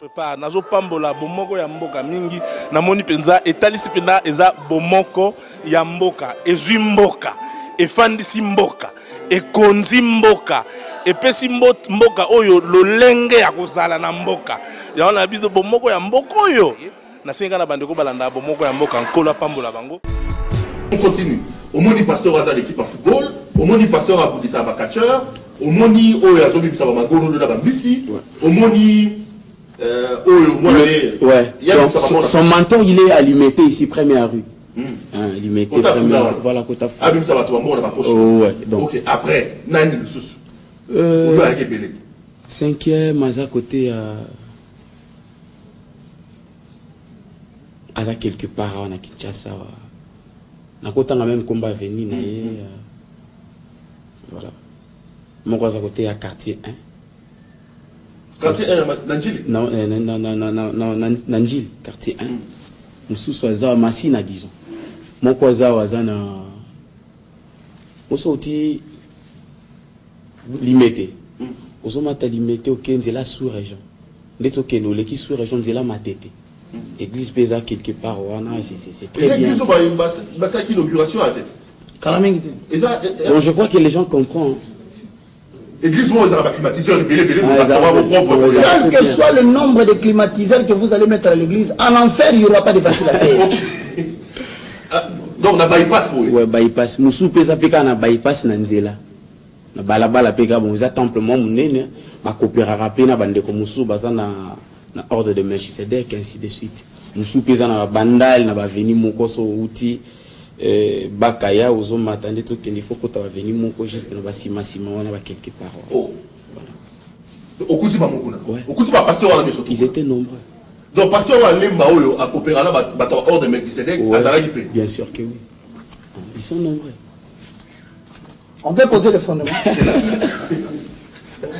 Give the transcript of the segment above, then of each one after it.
Prépare nazo pambola bomoko ya mboka mingi namoni penza etalisi pena eza bomoko ya mboka ezwi mboka efandisi mboka ekonzi mboka epesi mboka oyo lolenge ya kozala na mboka ya na biso bomoko ya mboka oyo nasenga na bandeko balanda bomoko ya mboka nkola pambola bango. On continue. Omoni pasteur aza l'équipe à football, omoni pasteur a boudisa ba catcheur, omoni oyo atobi bisa ba magoro de la bambisi, omoni ouais. Donc, son mentor il est à Limité ici première rue. Limité première. Voilà Kota Fou. Abim ça va toi mort dans ma poche. Ouais. Donc. OK, après nani le sous. 5e maza côté à quelque part on a Kinshasa. Na kota na même combat venu na voilà. Mon à côté à quartier 1. Quartier 1 Nanjili? Non, Nanjili, quartier 1. Moussou soit Massina, disons. Mon cousin Wazana. Moussou aussi limité. Moussou m'a limité au Kenz la sous-région. Les Okeno, les qui sous-région, c'est la matete. Église pesa quelque part, c'est très bien. C'est l'inauguration à tête. Donc je crois que les gens comprennent. Église, moi, on a climatiseur, quel que soit le nombre de climatiseurs que vous allez mettre à l'église, en enfer, il n'y aura pas de ventilateur. Donc, on a bypass, oui. Oui, bypass. Moussou pesa peka na bypass nanzela. Na balabala peka bon, za temple mo munene, ma coopérera pe na bande ko Moussou baza na ordre de Melchisedec ainsi de suite. Moussou pesa na bandal na ba veni mokoso outi bakaya ozo matande to qu'il faut que tu vas venir moko juste na basima on a quelque part. Oh. Au coup ba mokuna. Au coup ba pasteur na biso. Ils étaient nombreux. Donc pasteur wa lemba oyo a coopérer là ba ordre de Melchisedec azala lipe. Bien sûr que oui. Ils sont nombreux. On peut poser le fondement.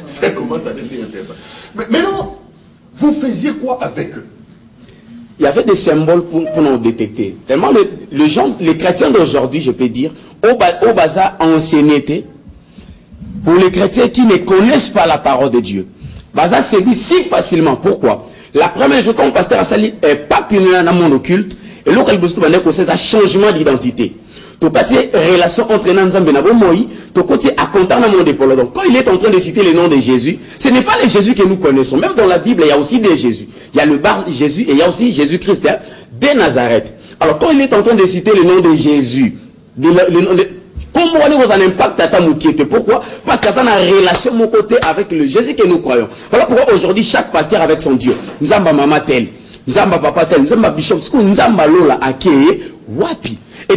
C'est comment ça devient intéressant. Mais non, vous faisiez quoi avec eux? Il y avait des symboles pour nous détecter. Tellement les chrétiens d'aujourd'hui, je peux dire, au bazar ancienneté, pour les chrétiens qui ne connaissent pas la parole de Dieu, bazar sévit si facilement. Pourquoi? La première chose, quand pasteur Assali est partenaire dans mon occulte, et l'autre, c'est un changement d'identité. Tout côté relation entre Nanzambe et Nabomoï, tout côté à compter dans mon dépôt. Donc, quand il est en train de citer le nom de Jésus, ce n'est pas le Jésus que nous connaissons. Même dans la Bible, il y a aussi des Jésus. Il y a le bar Jésus et il y a aussi Jésus-Christ de Nazareth. Alors, quand il est en train de citer le nom de Jésus, comment on a un impact à ta moukiete? Pourquoi? Parce que ça a une relation mon côté avec le Jésus que nous croyons. Voilà pourquoi aujourd'hui, chaque pasteur avec son Dieu. Nzamba mama tel, Nzamba papa tel, Nzamba bishop, Nzamba lola akeye, wapi. Et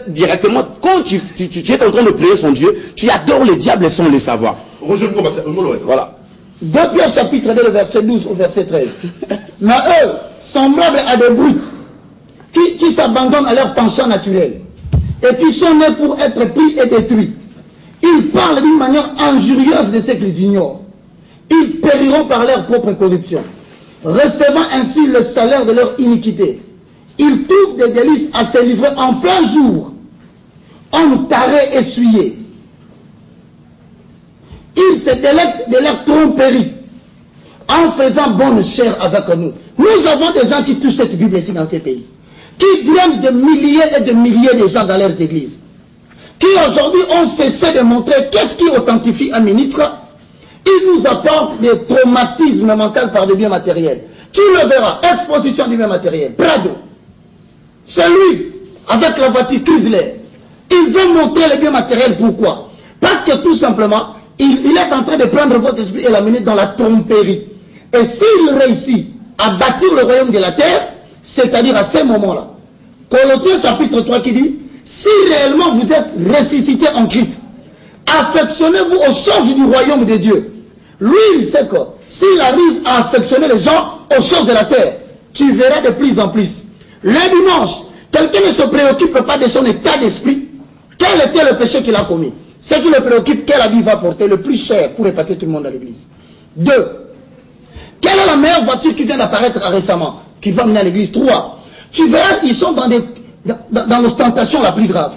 directement, quand tu es en train de prier son Dieu, tu adores le diable sans le savoir. Voilà. 2 Pierre chapitre 2, le verset 12 au verset 13. Mais eux, semblables à des brutes, qui s'abandonnent à leur penchant naturel, et qui sont nés pour être pris et détruits. Ils parlent d'une manière injurieuse de ceux qu'ils ignorent. Ils périront par leur propre corruption, recevant ainsi le salaire de leur iniquité. Ils trouvent des délices à se livrer en plein jour, en taré essuyé. Ils se délectent de leur tromperie, en faisant bonne chair avec nous. Nous avons des gens qui touchent cette Bible ici dans ces pays, qui drainent de milliers et de milliers de gens dans leurs églises, qui aujourd'hui ont cessé de montrer qu'est-ce qui authentifie un ministre. Ils nous apportent des traumatismes mentaux par des biens matériels. Tu le verras, exposition du bien matériel, Prado. C'est lui, avec la voiture Chrysler. Il veut montrer les biens matériels. Pourquoi? Parce que tout simplement, il est en train de prendre votre esprit et l'amener dans la tromperie. Et s'il réussit à bâtir le royaume de la terre, c'est-à-dire à ce moment-là, Colossiens chapitre 3 qui dit, si réellement vous êtes ressuscité en Christ, affectionnez-vous aux choses du royaume de Dieu. Lui, il sait que s'il arrive à affectionner les gens aux choses de la terre, tu verras de plus en plus. Le dimanche, quelqu'un ne se préoccupe pas de son état d'esprit. Quel était le péché qu'il a commis? Ce qui le préoccupe, quel habit va porter le plus cher pour épater tout le monde à l'église. 2. Quelle est la meilleure voiture qui vient d'apparaître récemment, qui va mener à l'église? 3. Tu verras, ils sont dans l'ostentation la plus grave.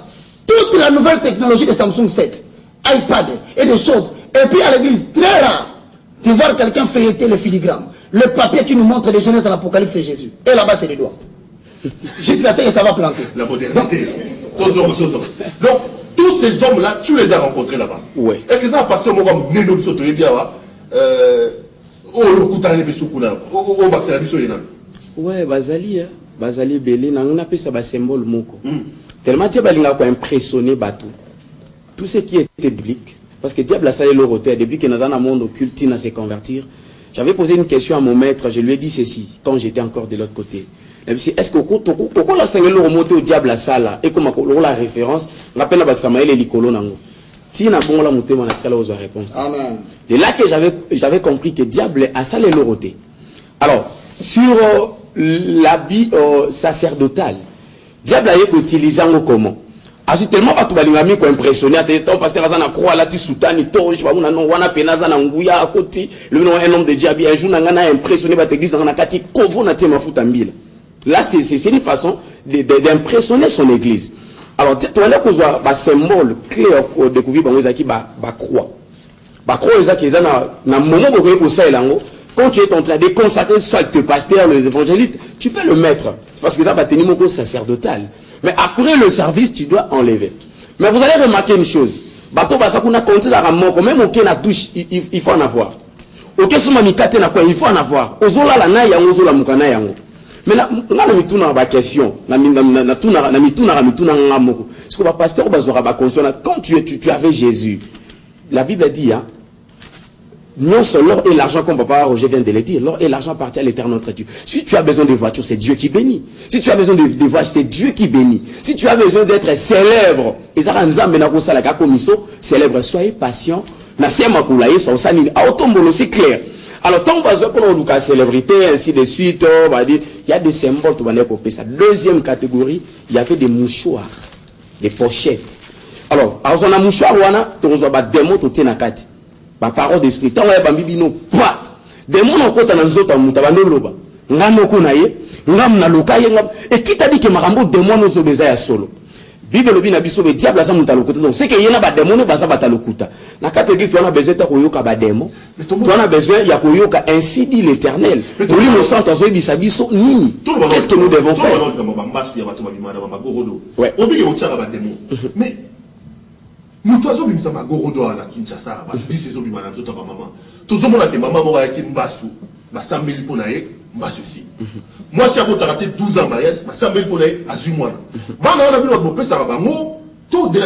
Toute la nouvelle technologie de Samsung 7, iPad et des choses. Et puis à l'église, très rare, de voir quelqu'un feuilleter le filigrane. Le papier qui nous montre les Genèse dans l'Apocalypse, c'est Jésus. Et là-bas, c'est les doigts. Jusqu'à ce que ça va planter. La modernité. Donc, tous ces hommes-là, tu les as rencontrés là-bas. Oui. Est-ce que ça, pasteur Mogam, Neno Bisoto, ouais, Bazali, Bazali Belé, on appelle ça un symbole moko. Tellement Diable a impressionné Batou. Tout ce qui était biblique, parce que Diable a salé le roteur, depuis que dans un monde occulte, il a se convertir. J'avais posé une question à mon maître, je lui ai dit ceci, quand j'étais encore de l'autre côté. Est-ce que pourquoi la Seigneur le remonter au diable à ça là, et comme la référence, on appelle la Samaël et l'Icolo Nango. Si on a bon la montée, on a fait la réponse. Amen. Et là que j'avais compris que diable a salé le roté. Alors, sur l'habit sacerdotal, diable a utilisé en comment? Ensuite, tellement pas tout le monde qui impressionné, parce que la croix là, tu soutani, to, je sais pas, on a penaza na nguya à côté, le nom un homme de diable, un jour on a impressionné, bah l'église on a kati, kovo na tema futa mbila. Là, c'est une façon d'impressionner son église. Alors, tu vois là qu'on voit un symbole clair pour découvrir la croix. La croix, c'est un moment où quand tu es en train de consacrer soit le pasteur, les évangélistes, tu peux le mettre. Parce que ça va tenir mon sacerdotal. Mais après le service, tu dois enlever. Mais vous allez remarquer une chose. Bateau, ça qu'on a compté dans la mort, même au la touche, il faut en avoir. Ok, il faut en avoir. Ozola la na yango, ozola mukana yango. Mais là, on a mis tout dans la question. Quand tu avais Jésus, la Bible dit, hein, non seulement l'or et l'argent, comme papa Roger vient de le dire, l'or et l'argent appartient à l'éternel notre Dieu. Si tu as besoin de voitures, c'est Dieu qui bénit. Si tu as besoin de voyages, c'est Dieu qui bénit. Si tu as besoin d'être célèbre, célèbre, soyez patient. C'est clair. Alors, tant qu'on a une célébrité, ainsi de suite, on va dire, il y a des symboles qui vont être ça. Deuxième catégorie, il y avait des mouchoirs, des pochettes. Alors, on a un mouchoir, on a des démons qui sont la parole d'esprit. Tant qu'on a des démons, pas. Démons, on a des autres, on a des loba. On a et qui t'a dit que Marambo démon nous obéit solo? Bible lobi na biso be diable sa muta lokuta. Donc c'est que yena ba démon baza bata lokuta. Na kate église tu as besoin ta koyoka ba démon. Tu as besoin ya koyoka ainsi dit l'Éternel. Nous lui sent en zoï bisa biso nini. Qu'est-ce que nous devons faire? Ouais. Mais nous tozo bimisa ma gorodo na Kinshasa ba bisezo bimana nzota ba maman. Tozo mona ke maman mo ya ki mbasu ba sambeli pona ye. Moi, si j'ai raté 12 ans mariage, je suis à 18 mois.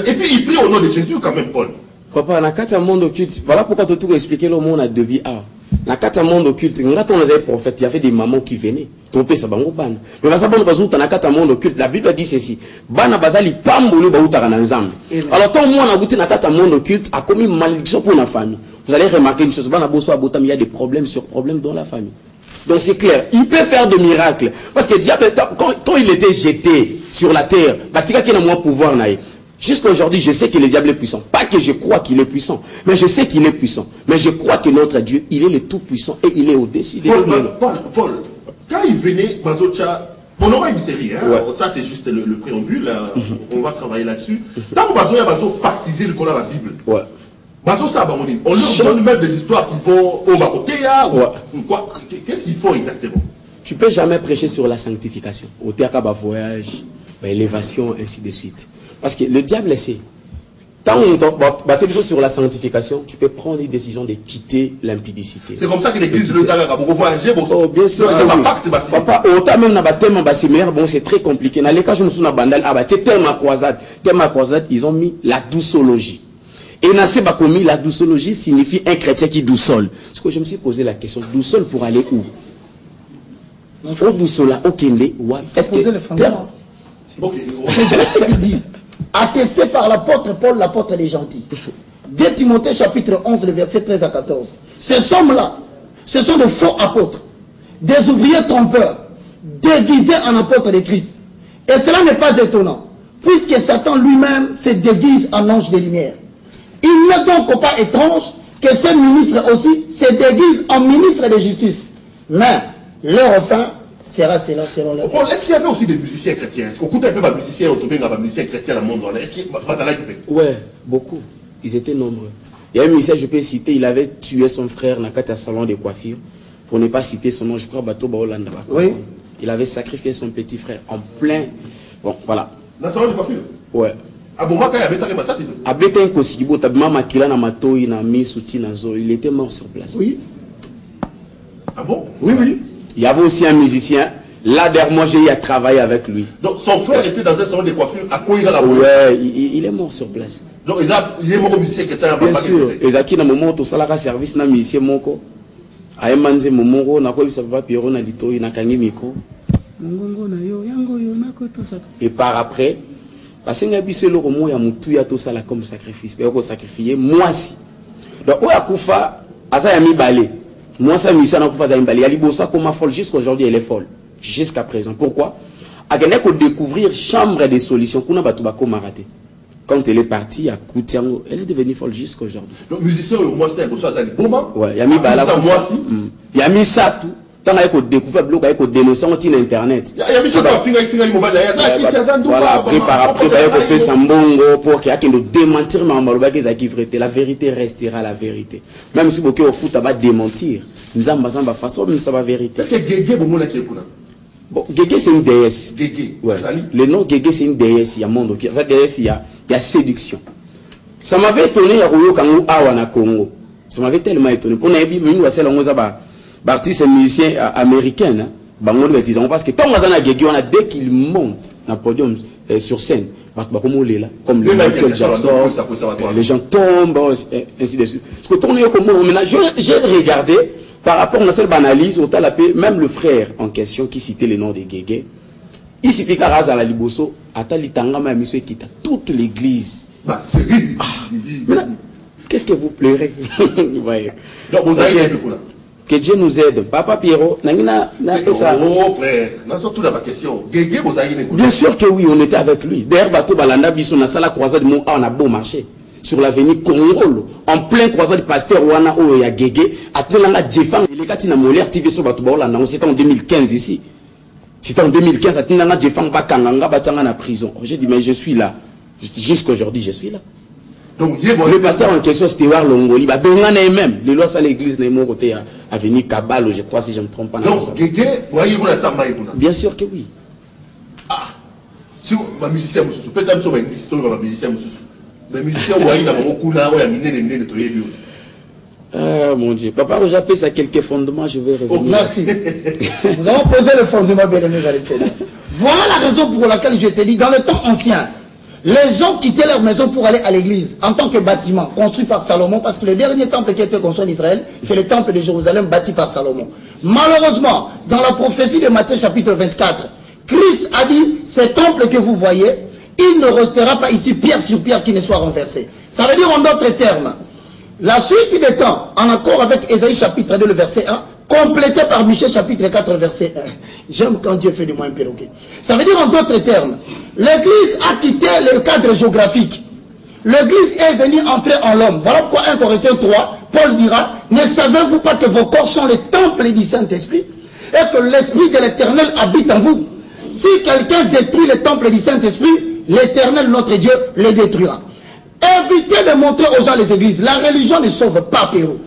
Et puis il prie au nom de Jésus quand même, Paul. Papa, dans le monde occulte, voilà pourquoi tu as expliqué le monde à 2 A. Dans le monde occulte, quand on a prophètes, il y avait des mamans qui venaient. Mais dans le monde occulte, la Bible dit ceci. Alors, tant que moi, on a goûté dans le monde occulte, a commis une malédiction pour la famille. Vous allez remarquer une chose, il y a des problèmes sur problèmes dans la famille. Donc c'est clair, il peut faire des miracles. Parce que diable, quand il était jeté sur la terre, jusqu'à aujourd'hui, je sais que le diable est puissant. Pas que je crois qu'il est puissant, mais je sais qu'il est puissant. Mais je crois que notre Dieu, il est le tout-puissant et il est au-dessus des Paul, quand il venait, Bazocha, bon, on va une série, hein, ouais. Ça c'est juste le préambule, on va travailler là-dessus. Tant que Bazocha va baptiser le collage de la Bible. Ouais. On leur donne même des histoires qui vont au Bakotéa ou quoi. Qu'est-ce qu'il faut exactement? Tu ne peux jamais prêcher sur la sanctification. Au théâtre, voyage, élévation, ainsi de suite. Parce que le diable sait. Tant on bâtit sur la sanctification, tu peux prendre une décision de quitter l'impudicité. C'est comme ça que l'église le Zaga a beaucoup voyagé. Oh, bien sûr. Papa, autant même dans le thème bon, c'est très compliqué. Dans les cas où nous sommes à Bandal, c'est tellement croisade, ils ont mis la douxologie. Et Nasseba commis, la douxologie signifie un chrétien qui douxole. Parce que je me suis posé la question, douxole pour aller où? Au douxola, au Kende, ou est-ce que le fondement? C'est vrai ce qu'il dit. Attesté par l'apôtre Paul, l'apôtre des gentils. 2 Timothée chapitre 11, le verset 13 à 14. Ces hommes-là, ce sont de faux apôtres, des ouvriers trompeurs, déguisés en apôtres de Christ. Et cela n'est pas étonnant, puisque Satan lui-même se déguise en ange de lumière. Il n'est donc pas étrange que ces ministres aussi se déguisent en ministres de justice. Mais leur fin sera selon leur... Est-ce qu'il y avait aussi des musiciens chrétiens? Est-ce qu'on coûte un peu de musiciens chrétiens dans le monde? Est-ce qu'il y a... Oui, beaucoup. Ils étaient nombreux. Il y a un musicien, je peux citer, il avait tué son frère dans un salon de coiffure pour ne pas citer son nom, je crois, Bato Baolanda. Oui. Il avait sacrifié son petit frère en plein. Bon, voilà. Dans le salon de coiffure. Ouais. Il était mort sur place. Oui. Ah bon? Oui, oui. Il y avait aussi un musicien. Là, derrière moi, j'ai eu à travailler avec lui. Donc, son frère était dans un salon de coiffure à Koïra. Ouais, il est mort sur place. Donc, il est mort au musicien qui était à bien sûr. Ezaki na moment tout ça là service na musicien moko. Ayemanze momoro na ko bisa papa Pierrot na litoyi na kangi miko. Mongongo na yo yango yo na ko tout ça. Et par après, parce que ngabiso le romo ya mutu ya tout ça là comme sacrifice. Pe ko sacrifier moi si. Donc o akufa asa ya mibale. Moi ça mission na kufa za mibale. Ya libosa comme folle jusqu'aujourd'hui elle est folle. Jusqu'à présent. Pourquoi? A gagné qu'on découvrir chambre des solutions kuna batu bako maraté. Quand elle est partie à Koutiango, elle est devenue folle jusqu'aujourd'hui. Donc, musicien, au moins, c'était un beau ouais, il y a mis Bala. Il y a mis ça tout. Tant qu'il y a découvert, il y a dénoncé sur Internet. Il y a mis ça tout. Voilà, après, par après, il y a fait Sambongo pour qu'il y ait que démentir, mais la vérité restera la vérité. Même si beaucoup au foot, va démentir. Nous avons besoin de façon, mais ça va vérité. Est-ce que Guégué, bon, Guégué, c'est une déesse. Guégué. Ouais. Le nom Guégué, c'est une déesse. Il y a monde. Cette déesse, il y a séduction. Ça m'avait étonné, il y a Royo Kango Awana Congo. Ça m'avait tellement étonné. On a dit, mais nous, c'est l'artiste musicien américain. Parce que tant qu'on a dès qu'il monte dans le podium sur scène, comme le Michael Jackson, les gens tombent, ainsi de suite. Parce que j'ai regardé. Par rapport à cette analyse, on a même le frère en question qui citait le nom de Guégué. Il suffit qu'à Raza la Liboso, à Talitanga, ma mission qui a toute l'église. Bah, c'est lui. Qu'est-ce que vous pleurez? Donc, vous avez que Dieu nous aide. Papa Pierrot, oh frère, nous sommes tous dans ma question. Guégué, vous avez bien sûr que oui, on était avec lui. D'ailleurs, Bato Balanda, Bisson, on a la croisade, on a beau marché. Sur l'avenue Congolo, en plein croisade du pasteur Wana Oya Guégué, à Tenanga Djefang, les gars qui n'ont pas activé sur Batoubaola, c'était en 2015 ici. C'était en 2015, à Tenanga Djefang, Bakanganga, Batanga na prison. J'ai dit, mais je suis là. Jusqu'aujourd'hui, je suis là. Donc, le pasteur en question, c'était War Longoli, bah, Bengana même, les lois à l'église, n'est mon côté, avenue Kabalo, je crois, si je ne me trompe pas. Donc, Guégué, voyez-vous la samba? Bien sûr que oui. Ah, si ma musicien, vous pouvez savoir sur une histoire, ma musicien, les musiciens, ah mon Dieu, papa, j'ai appelé ça quelques fondements, je vais revenir. Oh, merci. Nous avons posé le fondement, bien aimé, voilà la raison pour laquelle je te dis, dans le temps ancien, les gens quittaient leur maison pour aller à l'église en tant que bâtiment construit par Salomon, parce que le dernier temple qui a été construit en Israël, c'est le temple de Jérusalem bâti par Salomon. Malheureusement, dans la prophétie de Matthieu chapitre 24, Christ a dit, ce temple que vous voyez, il ne restera pas ici pierre sur pierre qui ne soit renversée. Ça veut dire en d'autres termes, la suite des temps, en accord avec Ésaïe chapitre 2, le verset 1, complété par Michée chapitre 4, verset 1. J'aime quand Dieu fait de moi un perroquet. Ça veut dire en d'autres termes, l'Église a quitté le cadre géographique. L'Église est venue entrer en l'homme. Voilà pourquoi 1 Corinthiens 3, Paul dira, ne savez-vous pas que vos corps sont les temples du Saint-Esprit et que l'Esprit de l'Éternel habite en vous? Si quelqu'un détruit le temple du Saint-Esprit, l'Éternel, notre Dieu, les détruira. Évitez de montrer aux gens les églises. La religion ne sauve pas, Pérou.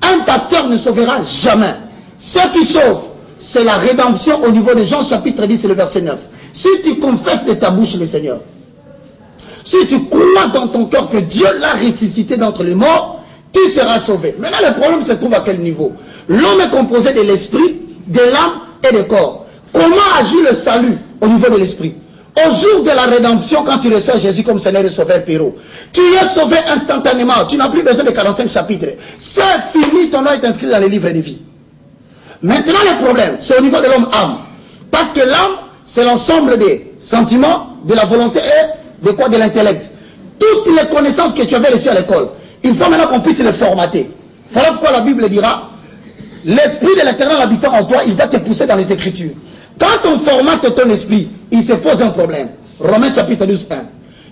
Un pasteur ne sauvera jamais. Ce qui sauve, c'est la rédemption au niveau de Jean chapitre 10, le verset 9. Si tu confesses de ta bouche le Seigneur, si tu crois dans ton cœur que Dieu l'a ressuscité d'entre les morts, tu seras sauvé. Maintenant, le problème se trouve à quel niveau? L'homme est composé de l'esprit, de l'âme et du corps. Comment agit le salut au niveau de l'esprit? Au jour de la rédemption, quand tu reçois Jésus comme Seigneur et Sauveur, Pérou, tu es sauvé instantanément. Tu n'as plus besoin de 45 chapitres. C'est fini, ton nom est inscrit dans les livres de vie. Maintenant, le problème, c'est au niveau de l'homme-âme. Parce que l'âme, c'est l'ensemble des sentiments, de la volonté et de quoi? De l'intellect. Toutes les connaissances que tu avais reçues à l'école, il faut maintenant qu'on puisse les formater. Voilà pourquoi la Bible dira, l'Esprit de l'Éternel habitant en toi, il va te pousser dans les Écritures. Quand on formate ton esprit, il se pose un problème. Romains chapitre 12, 1.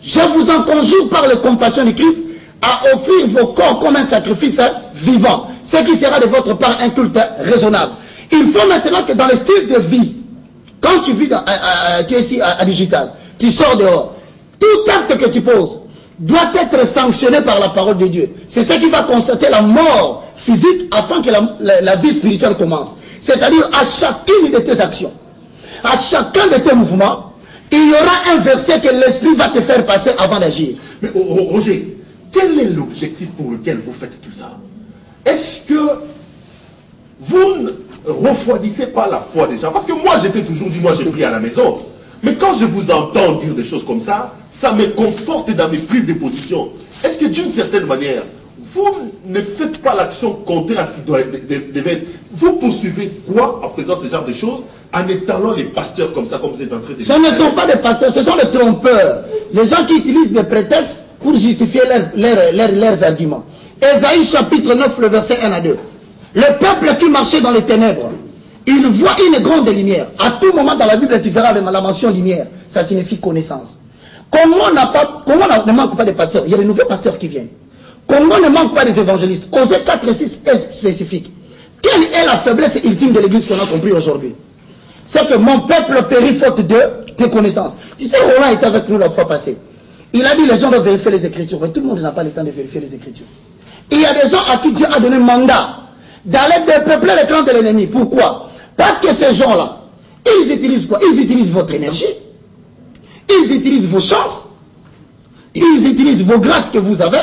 Je vous en conjure par la compassion de Christ à offrir vos corps comme un sacrifice vivant, ce qui sera de votre part un culte raisonnable. Il faut maintenant que dans le style de vie, quand tu vis tu es ici à Digital, tu sors dehors, tout acte que tu poses doit être sanctionné par la parole de Dieu. C'est ce qui va constater la mort physique afin que la vie spirituelle commence. C'est-à-dire à chacune de tes actions, à chacun de tes mouvements, il y aura un verset que l'esprit va te faire passer avant d'agir. Mais Roger, quel est l'objectif pour lequel vous faites tout ça? Est-ce que vous ne refroidissez pas la foi des gens? Parce que moi, j'étais toujours dit, moi j'ai prié à la maison. Mais quand je vous entends dire des choses comme ça me conforte dans mes prises de position. Est-ce que d'une certaine manière, vous ne faites pas l'action contraire à ce qui devait être? Vous poursuivez quoi en faisant ce genre de choses, en étalant les pasteurs comme ça, comme vous êtes en train de dire? Ce ne sont pas des pasteurs, ce sont des trompeurs. Les gens qui utilisent des prétextes pour justifier leurs arguments. Ésaïe chapitre 9, le verset 1 à 2. Le peuple qui marchait dans les ténèbres, il voit une grande lumière. À tout moment dans la Bible, tu verras la mention lumière. Ça signifie connaissance. Comment on ne manque pas de pasteurs? Il y a de nouveaux pasteurs qui viennent. Comment on ne manque pas des évangélistes? Osée 4 et 6 est spécifique. Quelle est la faiblesse ultime de l'église qu'on a compris aujourd'hui? C'est que mon peuple périt faute de connaissances. Tu sais, Roland était avec nous la fois passée. Il a dit les gens doivent vérifier les Écritures. Mais tout le monde n'a pas le temps de vérifier les Écritures. Il y a des gens à qui Dieu a donné mandat d'aller dépeupler les camps de l'ennemi. Pourquoi? Parce que ces gens-là, ils utilisent quoi? Ils utilisent votre énergie. Ils utilisent vos chances. Ils utilisent vos grâces que vous avez.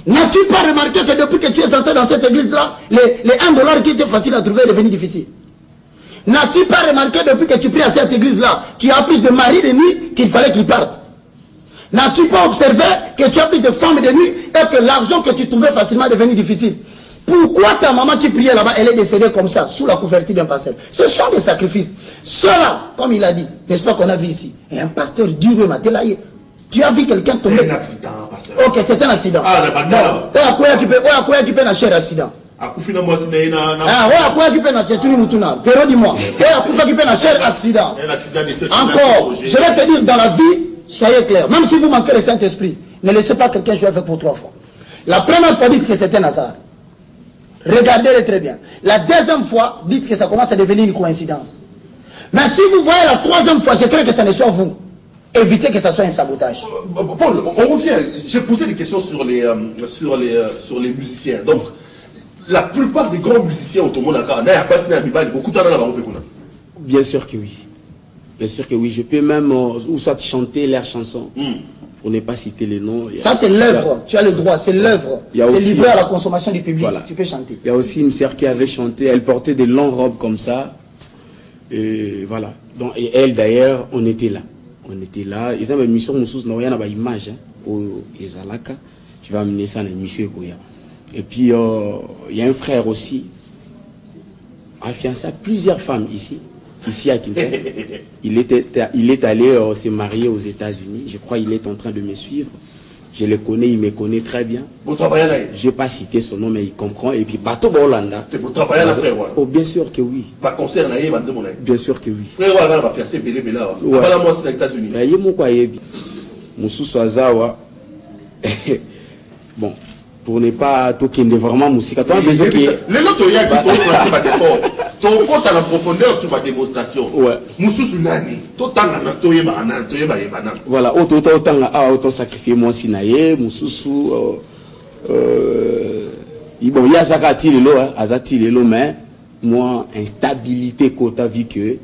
N'as-tu pas remarqué que depuis que tu es entré dans cette église-là, les $1 qui étaient faciles à trouver est devenu difficile? N'as-tu pas remarqué depuis que tu pries à cette église-là, tu as plus de maris de nuit qu'il fallait qu'ils partent? N'as-tu pas observé que tu as plus de femmes de nuit et que l'argent que tu trouvais facilement est devenu difficile? Pourquoi ta maman qui priait là-bas, elle est décédée comme ça, sous la couverture d'un pasteur? Ce sont des sacrifices. Cela, comme il a dit, n'est-ce pas qu'on a vu ici? Et un pasteur dur et matelaillé. Tu as vu quelqu'un tomber? C'est un accident, pasteur. Ok, c'est un accident. Ah, d'accord. Bon, quoi qui peut nacher accident? Ah, quoi qui peut nacher tout le monde? Pero dis-moi. Quoi qui peut nacher accident? Un accident de cette encore, je vais te dire, dans la vie, soyez clair. Même si vous manquez le Saint-Esprit, ne laissez pas quelqu'un jouer avec vous 3 fois. La première fois, dites que c'est un hasard. Regardez-le très bien. La deuxième fois, dites que ça commence à devenir une coïncidence. Mais si vous voyez la 3e fois, je crains que ça ne soit vous. Évitez que ça soit un sabotage. Paul, on revient. J'ai posé des questions sur les musiciens. Donc, la plupart des grands musiciens au Togo Naka, beaucoup de temps. Bien sûr que oui. Bien sûr que oui. Je peux même, ou soit chanter leurs chansons. Pour ne pas citer les noms. Ça, c'est l'œuvre. Tu as le droit, c'est l'œuvre. C'est livré à la consommation du public. Voilà. Tu peux chanter. Il y a aussi une sœur qui avait chanté, elle portait des longues robes comme ça. Et voilà. Donc, et elle, d'ailleurs, on était là. On était là. Ils avaient une mission, il y a une image au Ezalaka. Je vais amener ça dans l'émission. Et puis, il y a un frère aussi, a fiancé plusieurs femmes ici à Kinshasa. Il est allé se marier aux États-Unis. Je crois qu'il est en train de me suivre. Je le connais, il me connaît très bien. Vous travaillez là? Je n'ai pas cité son nom, mais il comprend. Et puis, Bato Bolanda. Vous travaillez là, frère? Oh, bien sûr que oui. Bien sûr que oui. Frère, va faire ses bélés, là. Voilà, moi, c'est aux États-Unis. Il y a mon quoi, Moussou Swazawa. Bon. Pour ne pas toquer vraiment musique. Attends, besoin qui est. Les autres, il y a ton compte à la profondeur sur ma démonstration. Ouais. Moussou Sunani. Voilà, autant sacrifier moi sinaye, Moussou. Bon, il y a Zakati Lelo, mais moi, instabilité quand vu que.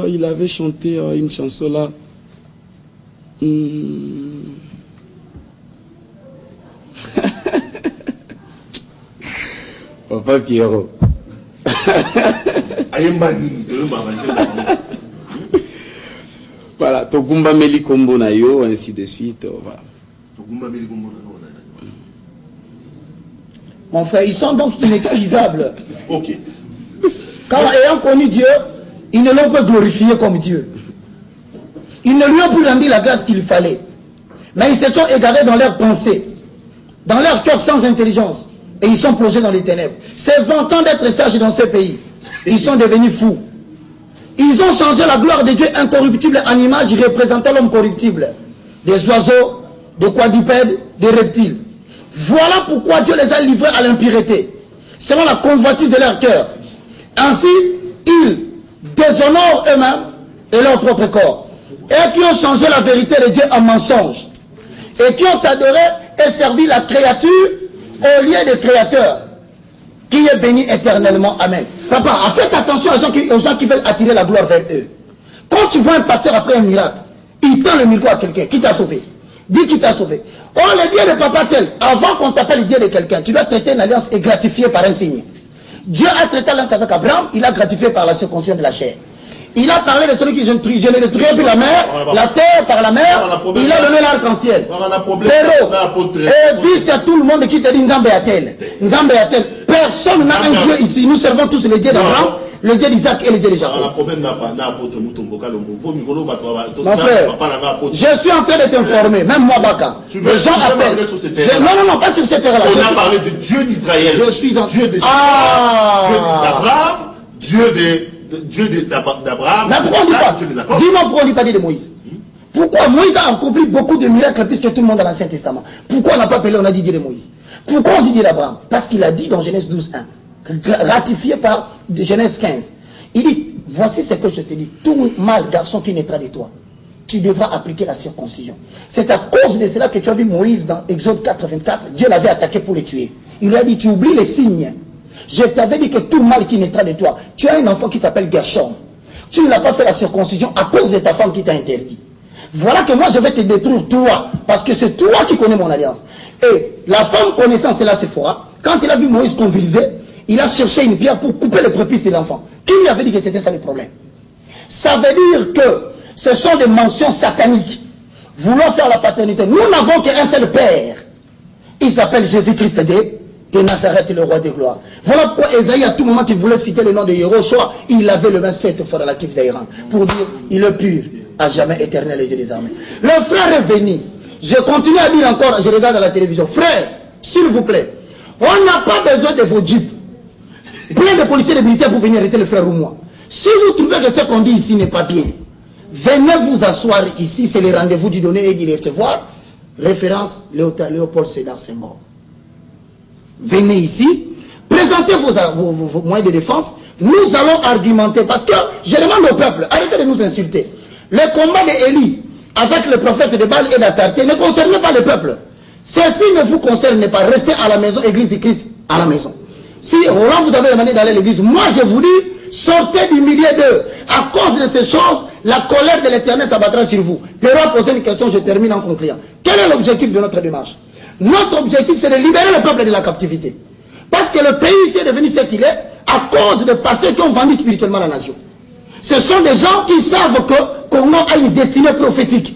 Il avait chanté une chanson là. Papa Pierrot. Voilà, Togumba Meli Kombo Nayo, ainsi de suite. Voilà. Mon frère, ils sont donc inexcusables. Ok. Car ayant connu Dieu, ils ne l'ont pas glorifié comme Dieu. Ils ne lui ont plus rendu la grâce qu'il fallait. Mais ils se sont égarés dans leurs pensées, dans leur cœur sans intelligence. Et ils sont plongés dans les ténèbres. C'est vantant d'être sages dans ce pays. Ils sont devenus fous. Ils ont changé la gloire de Dieu incorruptible en image représentant l'homme corruptible. Des oiseaux, des quadrupèdes, des reptiles. Voilà pourquoi Dieu les a livrés à l'impureté, selon la convoitise de leur cœur. Ainsi, ils déshonorent eux-mêmes et leur propre corps. Et qui ont changé la vérité de Dieu en mensonge. Et qui ont adoré et servir la créature au lieu des créateurs, qui est béni éternellement. Amen. Papa, faites attention aux gens qui veulent attirer la gloire vers eux. Quand tu vois un pasteur après un miracle, il tend le micro à quelqu'un qui t'a sauvé. Dis qui t'a sauvé. Oh, le Dieu de papa tel, avant qu'on t'appelle le Dieu de quelqu'un, tu dois traiter une alliance et gratifier par un signe. Dieu a traité l'alliance avec Abraham, il a gratifié par la circoncision de la chair. Il a parlé de celui qui je ne détruirai plus la mer, la terre par la mer, il a donné l'arc-en-ciel. Pero, évite à tout le monde qui te dit Nzambe Atel. Nzambe Atel. Personne n'a un Dieu ici. Nous servons tous le Dieu d'Abraham, le Dieu d'Isaac et le Dieu de Jacob. Mon frère, je suis en train de t'informer, même moi Baka. Les gens appellent. Non, pas sur cette terre-là. On a parlé de Dieu d'Israël. Je suis en Dieu d'Abraham, Dieu d'Abraham. Mais pourquoi on dit pas? Dis-moi pourquoi on ne dit pas de Moïse. Pourquoi Moïse a accompli beaucoup de miracles puisque tout le monde dans l'Ancien Testament? Pourquoi on n'a pas appelé, on a dit Dieu de Moïse? Pourquoi on dit Dieu d'Abraham? Parce qu'il a dit dans Genèse 12:1, ratifié par Genèse 15. Il dit, voici ce que je te dis, tout mâle garçon qui naîtra de toi, tu devras appliquer la circoncision. C'est à cause de cela que tu as vu Moïse dans Exode 4:24, Dieu l'avait attaqué pour le tuer. Il lui a dit, tu oublies les signes. Je t'avais dit que tout mâle qui naîtra de toi, tu as un enfant qui s'appelle Gershom. Tu ne l'as pas fait la circoncision à cause de ta femme qui t'a interdit. Voilà que moi je vais te détruire toi, parce que c'est toi qui connais mon alliance. Et la femme connaissant cela, Séphora, quand il a vu Moïse convulser, il a cherché une pierre pour couper le prépuce de l'enfant. Qui lui avait dit que c'était ça le problème? Ça veut dire que ce sont des mentions sataniques. Voulant faire la paternité. Nous n'avons qu'un seul père. Il s'appelle Jésus-Christ de Nazareth, le roi des gloires. Voilà pourquoi Esaïe, à tout moment qu'il voulait citer le nom de Yehoshua, il lavait le main 7 fois dans la cuve d'Aïran. Pour dire, il est pur, à jamais éternel et Dieu des armées. Le frère est venu. Je continue à dire encore, je regarde à la télévision. Frère, s'il vous plaît, on n'a pas besoin de vos jeeps. Plein de policiers et de militaires pour venir arrêter le frère ou moi. Si vous trouvez que ce qu'on dit ici n'est pas bien, venez vous asseoir ici, c'est le rendez-vous du donner et du recevoir. Référence, Léopold Sédar Senghor. Venez ici, présentez vos moyens de défense, nous allons argumenter, parce que je demande au peuple, arrêtez de nous insulter. Le combat d'Élie avec le prophète de Baal et d'Astarté ne concerne pas le peuple. Ceci ne vous concerne pas, restez à la maison, église du Christ, à la maison. Si Roland vous avez demandé d'aller à l'église, moi je vous dis, sortez du milieu d'eux. À cause de ces choses, la colère de l'Éternel s'abattra sur vous. Pero a posé une question, je termine en concluant. Quel est l'objectif de notre démarche? Notre objectif, c'est de libérer le peuple de la captivité. Parce que le pays ici est devenu ce qu'il est à cause de pasteurs qui ont vendu spirituellement la nation. Ce sont des gens qui savent que Congo a une destinée prophétique.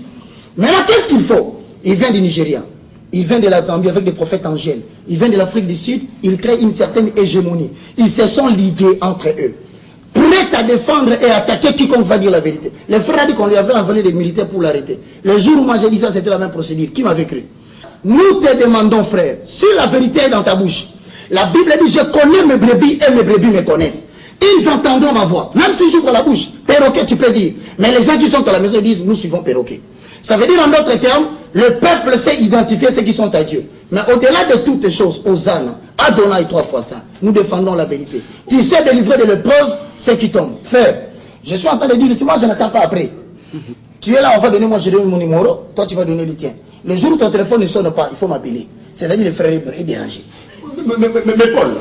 Maintenant, qu'est-ce qu'il faut? Il vient du Nigeria. Il vient de la Zambie avec des prophètes angèles. Il vient de l'Afrique du Sud. Il crée une certaine hégémonie. Ils se sont ligués entre eux. Prêts à défendre et attaquer quiconque va dire la vérité. Le frère a dit qu'on lui avait envoyé des militaires pour l'arrêter. Le jour où moi j'ai dit ça, c'était la même procédure. Qui m'avait cru? Nous te demandons, frère, si la vérité est dans ta bouche, la Bible dit, je connais mes brebis et mes brebis me connaissent. Ils entendront ma voix. Même si j'ouvre la bouche, perroquet, tu peux dire. Mais les gens qui sont à la maison disent, nous suivons perroquet. Ça veut dire en d'autres termes, le peuple sait identifier ceux qui sont à Dieu. Mais au-delà de toutes choses, Hosanna, Adonai 3 fois ça, nous défendons la vérité. Tu sais délivrer de l'épreuve ceux qui tombent. Frère, je suis en train de dire, si moi je n'attends pas après. Tu es là, on va donner, moi je donne mon numéro, toi tu vas donner le tien. Le jour où ton téléphone ne sonne pas, il faut m'appeler. C'est-à-dire le frère est dérangé. Mais Paul,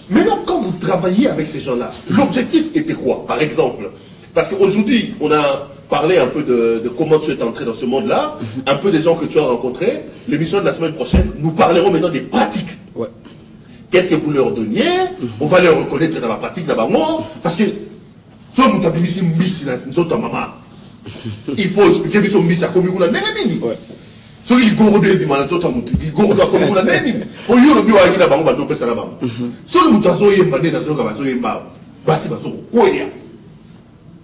maintenant quand vous travaillez avec ces gens-là, l'objectif était quoi, par exemple? Parce qu'aujourd'hui, on a parlé un peu de comment tu es entré dans ce monde-là, un peu des gens que tu as rencontrés. L'émission de la semaine prochaine, nous parlerons maintenant des pratiques. Ouais. Qu'est-ce que vous leur donniez? On va les reconnaître dans la pratique d'abord. Parce que, il faut expliquer que son miss a commis une négamini. So il goro de bimana tota mutu il goro da ko muna neni o yoro bi wa ngina bango ba do pesa na bango so le mutazo yemba ne na zo ka bazo yemba basi bazo ko ya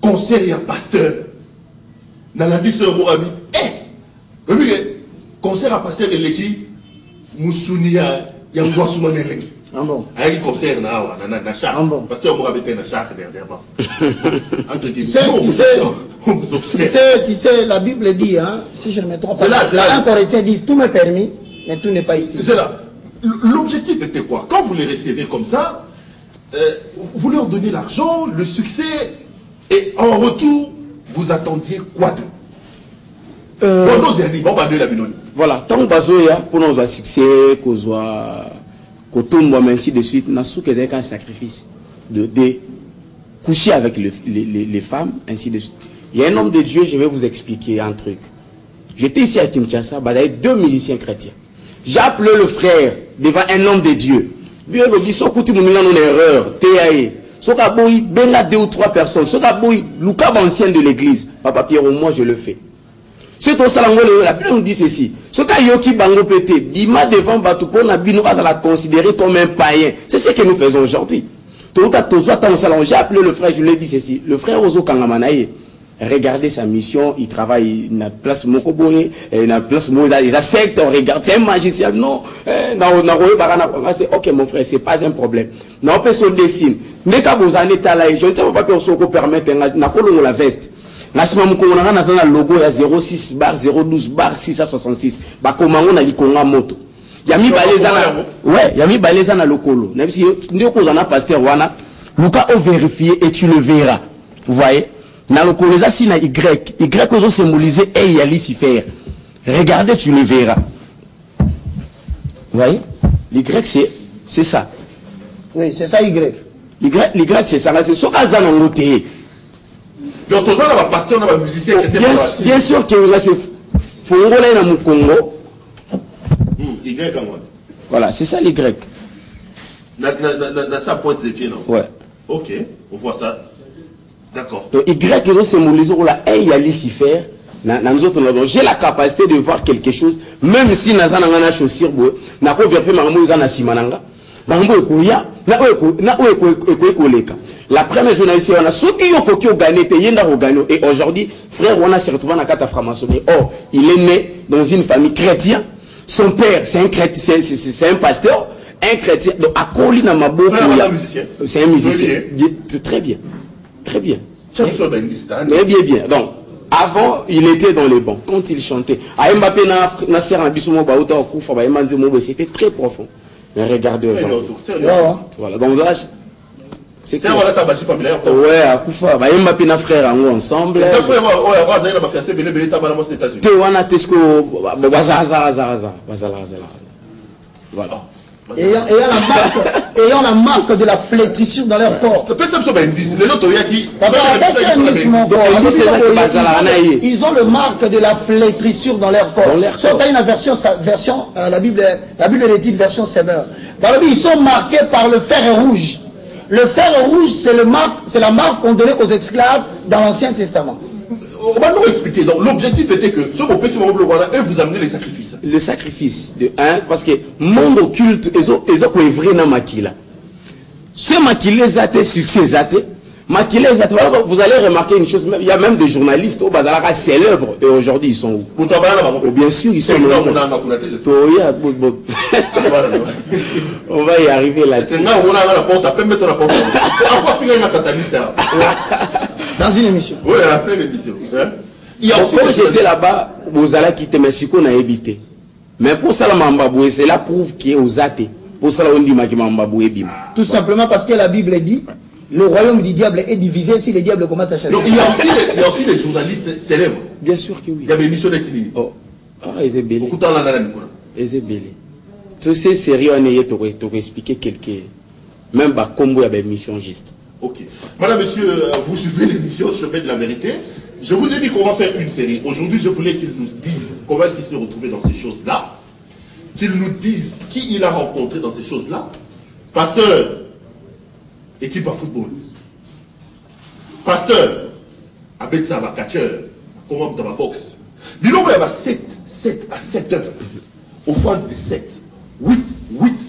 conseil ya pasteur na la biso mo ami oui conseil à pasteur eleki musunia ya ngwasuma neleki bon. Aïe concert na char pasteur mo abete na char dernièrement entre tu sais, la Bible dit, hein, si je ne me trompe pas, un Corinthien dit, tout m'est permis, mais tout n'est pas utile. C'est là. L'objectif était quoi? Quand vous les recevez comme ça, vous leur donnez l'argent, le succès, et en retour, vous attendiez quoi d'eux? Voilà, tant que bazoya pour nous avoir succès, qu'on soit kotombo ainsi de suite, n'a sous que un sacrifice de coucher avec les femmes ainsi de suite. Il y a un homme de Dieu, je vais vous expliquer un truc. J'étais ici à Kinshasa, il y avait 2 musiciens chrétiens. J'ai appelé le frère devant un homme de Dieu. Bien le biso kuti mon une erreur, TAE. Soka boy benga 2 ou 3 personnes. Soka boy Lucas ancien de l'église. Papa Pierre, moi je le fais. C'est au salon la Bible nous dit ceci. Soka yoki bango pété, bima devant batu pona bino va la considérer comme un païen. C'est ce que nous faisons aujourd'hui. J'ai appelé le frère, je lui ai dit ceci. Le frère Ozo Kangamanaye. Regardez sa mission, il travaille, il a place Mokoboye, il a place Moza, il a secte, on regarde, c'est un magicien, non, ok mon frère, c'est pas un problème. Non, on peut se dessiner. N'est qu'à vous en état là, je ne sais pas que on peut permettre, n'a pas la veste. N'a pas le logo, il y a 06 bar 012 bar 666. Bah, comment on a dit qu'on a moto. Yami Balezana, ouais, Yami Balezana lokolo. Même si, nous, on a pasteur Wana, Lucas, on vérifie et tu le verras. Vous voyez? Dans le colisa si na Y ont symbolisé et y a Lucifer. Regardez, tu le verras. Vous voyez? l'Y c'est ça. Oui, c'est ça Y. L'Y c'est ça. C'est ce qu'on a dans l'autre. Donc, on a un pasteur, on a un musicien qui était bien sûr que là c'est Fongola dans mon Congo. Y comment? Voilà, c'est ça l'Y. Dans sa pointe de pied, non? Ouais. Ok, on voit ça. D'accord. Donc, Y, ils ont symbolisé et il y a Lucifer. J'ai la capacité de voir quelque chose, même si nous avons des chaussures, nous avons vérifié que nous avons des simananga. La première journaliste, on a sauté au gagné, et aujourd'hui, frère, on a se retrouvé dans la carte franc-maçonnerie. Or, il est né dans une famille chrétienne. Son père, c'est un chrétien, c'est un pasteur, un chrétien. Donc, à Colina Mabo, c'est un musicien. Très bien. Très bien. Mais bien. Donc, avant, il était dans les bancs. Quand il chantait, c'était très profond. Mais regardez aujourd'hui. Voilà. Donc là, c'est ça. Ouais, à Koufa. Mbappé na frère ensemble. Voilà. Ayant la marque de la flétrissure dans leur corps. Ils ont le marque de la flétrissure dans leur corps. C'est une version, la Bible est dite version sévère. Ils sont marqués par le fer rouge. Le fer rouge, c'est la marque qu'on donnait aux esclaves dans l'Ancien Testament. On va nous expliquer. Donc l'objectif était que ce qu'on peut se et vous amenez les sacrifices. Le sacrifice de parce que monde occulte, ils ont vrai dans Makila. Ce Makila zate succès zate. Makila zate. Vous allez remarquer une chose, il y a même des journalistes au Bazalaka célèbres et aujourd'hui ils sont où? Bien sûr, ils sont on va y arriver là-dessus. Dans une émission. Oui, à pleine émission. Quand j'étais là-bas, vous allez quitter Mexico, on a évité. Mais pour ça, c'est la prouve qui est aux athées. Pour ça, on dit que tout simplement parce que la Bible dit le royaume du diable est divisé si le diable commence à chasser. Donc, il y a aussi des journalistes célèbres. Bien sûr que oui. Il y a des émissions d'Etinini. Oh, Ezebeli. Beaucoup de temps, Ezebeli. Tous ces séries, on est expliqué quelques. Même Combo, il y a des émissions juste. Ok. Madame, monsieur, vous suivez l'émission Chemin de la vérité. Je vous ai dit qu'on va faire une série. Aujourd'hui, je voulais qu'ils nous disent comment est-ce qu'il s'est retrouvé dans ces choses-là. Qu'ils nous disent qui il a rencontré dans ces choses-là. Pasteur, équipe à football. Pasteur, avec ça va catcheur. Comment dans ma boxe. Dis-nous, il y a 7 à 7 heures. Offrande de 7. 8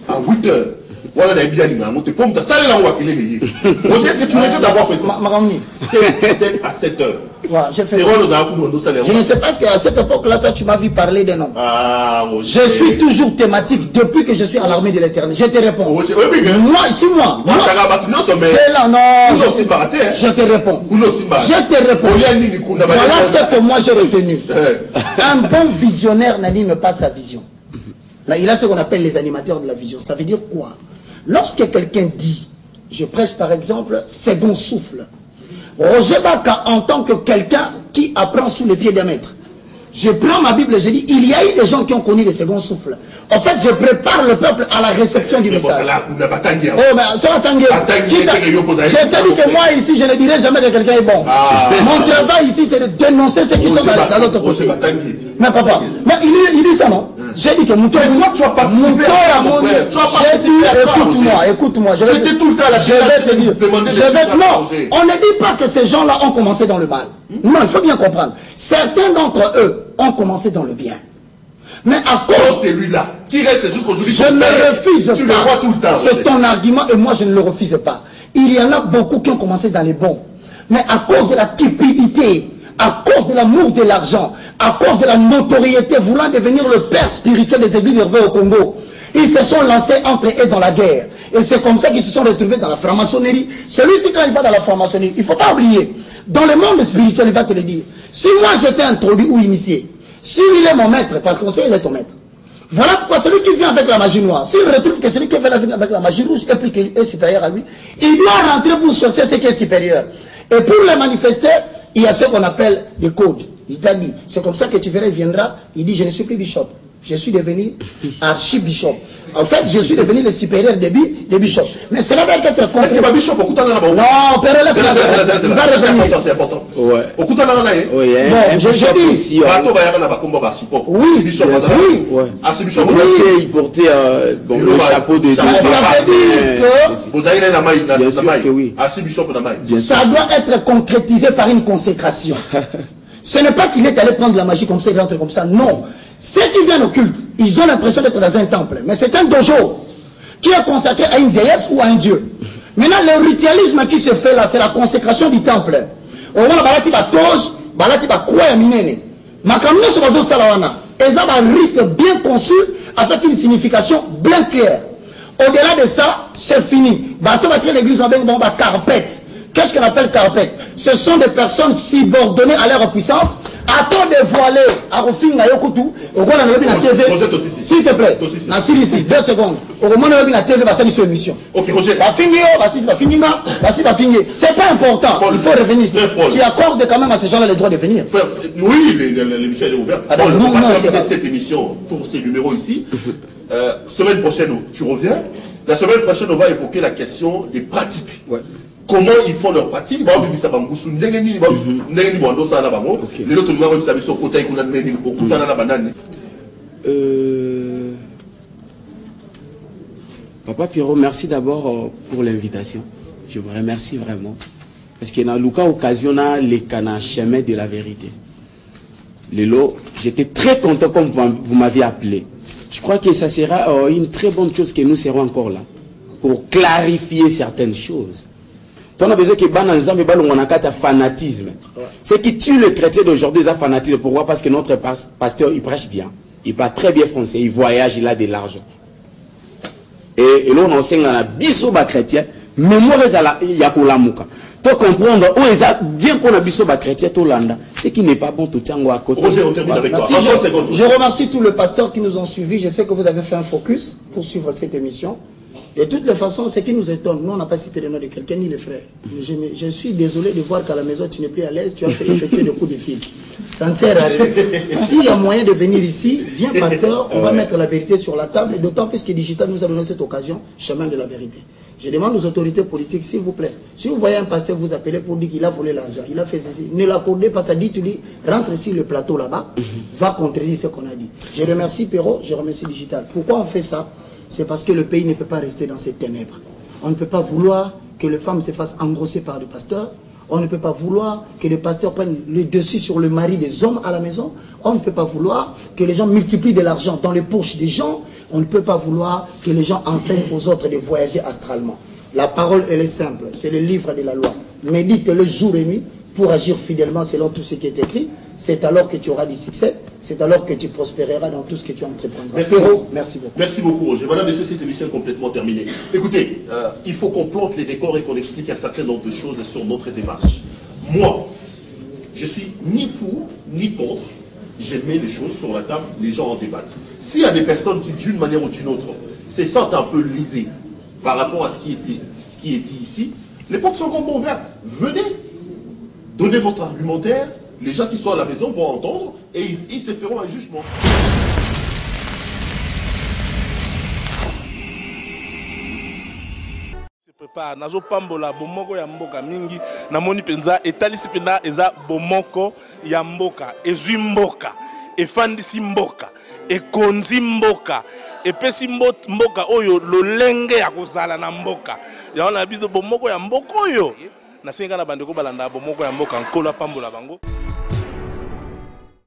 à 8 heures. Voilà les biens du monde. Comme ça, ça là où il est lié. Moi, est-ce que tu veux d'avoir fait ça? 7 à 7 heures. Je ne sais pas ce qu'à cette époque-là, toi, tu m'as vu parler des noms. Je suis toujours thématique depuis que je suis à l'armée de l'Éternel. Je te réponds. Moi, c'est moi. C'est là, non. Je te réponds. Je te réponds. Voilà ce que moi j'ai retenu. Un bon visionnaire n'anime pas sa vision. Là, il a ce qu'on appelle les animateurs de la vision. Ça veut dire quoi? Lorsque quelqu'un dit, je prêche par exemple, second souffle. Roger Baka en tant que quelqu'un qui apprend sous les pieds d'un maître. Je prends ma Bible et je dis, il y a eu des gens qui ont connu le second souffle. En fait, je prépare le peuple à la réception du message. Oh, mais ça va tanguer. Je te dis que moi ici, je ne dirai jamais que quelqu'un est bon. Mon travail ici, c'est de dénoncer ceux qui sont dans l'autre côté. Mais papa, mais il dit ça, non? J'ai dit que Mouto, tu as participé à mon écoute-moi, je vais te dire, non, on ne dit pas que ces gens-là ont commencé dans le mal. Non, il faut bien comprendre. Certains d'entre eux ont commencé dans le bien. Mais à cause de celui-là, qui reste jusqu'aujourd'hui, je ne refuse tu pas. le vois tout le temps. C'est ton argument et moi je ne le refuse pas. Il y en a beaucoup qui ont commencé dans les bons. Mais à cause de la cupidité, à cause de l'amour de l'argent, à cause de la notoriété, voulant devenir le père spirituel des églises nerveux au Congo, ils se sont lancés entre eux dans la guerre. Et c'est comme ça qu'ils se sont retrouvés dans la franc-maçonnerie. Celui-ci, quand il va dans la franc-maçonnerie, il ne faut pas oublier, dans le monde spirituel, il va te le dire. Si moi j'étais introduit ou initié, s'il est mon maître, par contre, il est ton maître. Voilà pourquoi celui qui vient avec la magie noire, s'il retrouve que celui qui vient avec la magie rouge est plus qu'il est supérieur à lui, il doit rentrer pour chercher ce qui est supérieur. Et pour le manifester, il y a ce qu'on appelle des codes. Il t'a dit, c'est comme ça que tu verras, il viendra, il dit, je ne suis plus bishop. Je suis devenu archibishop. En fait, je suis devenu le supérieur des bishops. Mais cela doit être compris. Est-ce que bishop au Koutana là-bas? Non, Père, laisse-la. Il va revenir. C'est important. Ouais. Au Koutana là, oui, bon, je dis. Oui. Archibishop. Il portait le chapeau de... Ça veut dire que... Vous avez la maille. Bien sûr que oui. Archibishop la maille. Ça doit être concrétisé par une consécration. Ce n'est pas qu'il est allé prendre la magie comme ça, il rentre comme ça. Non. Ceux qui viennent au culte, ils ont l'impression d'être dans un temple. Mais c'est un dojo qui est consacré à une déesse ou à un dieu. Maintenant, le ritualisme qui se fait là, c'est la consécration du temple. On va balati ba toge, balati ba kwa ya minene. Makamno se bazo salawana. Eza ba rite bien conçu avec une signification bien claire. Au-delà de ça, c'est fini. Bato ba tirer l'église en bon ba carpette. Qu'est-ce qu'on appelle carpette? Ce sont des personnes subordonnées à leur puissance. Attends de voiler à Rofinga Yokutu, au roi de la TV. S'il te plaît, ici, 2 secondes. Au moment de la TV, va sur émission. Ok, Roger. C'est pas important, il faut revenir ici. Tu accordes quand même à ces gens-là le droit de venir. Oui, l'émission est ouverte. On va terminer cette émission pour ces numéros ici. Semaine prochaine, tu reviens. La semaine prochaine, on va évoquer la question des pratiques. Ouais. Comment ils font leur pratique. Papa Pierrot, merci d'abord pour l'invitation. Je vous remercie vraiment. Parce que dans le cas occasion, les canaux chemin de la vérité. J'étais très content comme vous m'avez appelé. Je crois que ça sera une très bonne chose que nous serons encore là. Pour clarifier certaines choses. On a besoin que on a fanatisme. Ce qui tue le chrétien d'aujourd'hui, c'est fanatisme. Pourquoi? Parce que notre pasteur, il prêche bien. Il parle très bien français. Il voyage, il a de l'argent. Et là, on enseigne à la bisoba chrétien. Mais moi, il y a pour la mouka. Tu comprendre, bien qu'on a bisoba chrétien, ce qui n'est pas bon, tout tient à côté. Roger, on termine avec toi. Je remercie tous les pasteurs qui nous ont suivis. Je sais que vous avez fait un focus pour suivre cette émission. De toutes les façons, ce qui nous étonne, nous on n'a pas cité le nom de quelqu'un ni les frères. Je suis désolé de voir qu'à la maison tu n'es plus à l'aise, tu as fait effectuer des coups de fil. Ça ne sert à rien. S'il y a moyen de venir ici, viens pasteur, on va mettre la vérité sur la table, et d'autant plus que Digital nous a donné cette occasion, chemin de la vérité. Je demande aux autorités politiques, s'il vous plaît, si vous voyez un pasteur vous appeler pour dire qu'il a volé l'argent, il a fait ceci, ne l'accordez pas, ça dit, tu dis, rentre sur le plateau là-bas, va contredire ce qu'on a dit. Je remercie Perrault, je remercie Digital. Pourquoi on fait ça? C'est parce que le pays ne peut pas rester dans ces ténèbres. On ne peut pas vouloir que les femmes se fassent engrosser par le pasteur. On ne peut pas vouloir que les pasteurs prennent le dessus sur le mari des hommes à la maison. On ne peut pas vouloir que les gens multiplient de l'argent dans les poches des gens. On ne peut pas vouloir que les gens enseignent aux autres de voyager astralement. La parole, elle est simple. C'est le livre de la loi. Médite-le jour et nuit pour agir fidèlement selon tout ce qui est écrit. C'est alors que tu auras du succès. C'est alors que tu prospéreras dans tout ce que tu entreprendras. Merci beaucoup. Merci beaucoup, Roger. Madame, messieurs, cette émission est complètement terminée. Écoutez, il faut qu'on plante les décors et qu'on explique un certain nombre de choses sur notre démarche. Moi, je suis ni pour, ni contre. Je mets les choses sur la table, les gens en débattent. S'il y a des personnes qui, d'une manière ou d'une autre, se sentent un peu lésées par rapport à ce qui est dit ici, les portes sont grandement ouvertes. Venez, donnez votre argumentaire, les gens qui sont à la maison vont entendre et ils se feront un jugement. Prépare nazo pambola bomoko ya mboka mingi namoni penza etalisi pena eza bomoko ya mboka ezwi mboka efandisi mboka ekonzi mboka epesi mboka oyo lolenge ya kozala na mboka yaona biso bomoko ya mboka oyo nasenga na bandeko balanda bomoko ya mboka nkola pambola bango.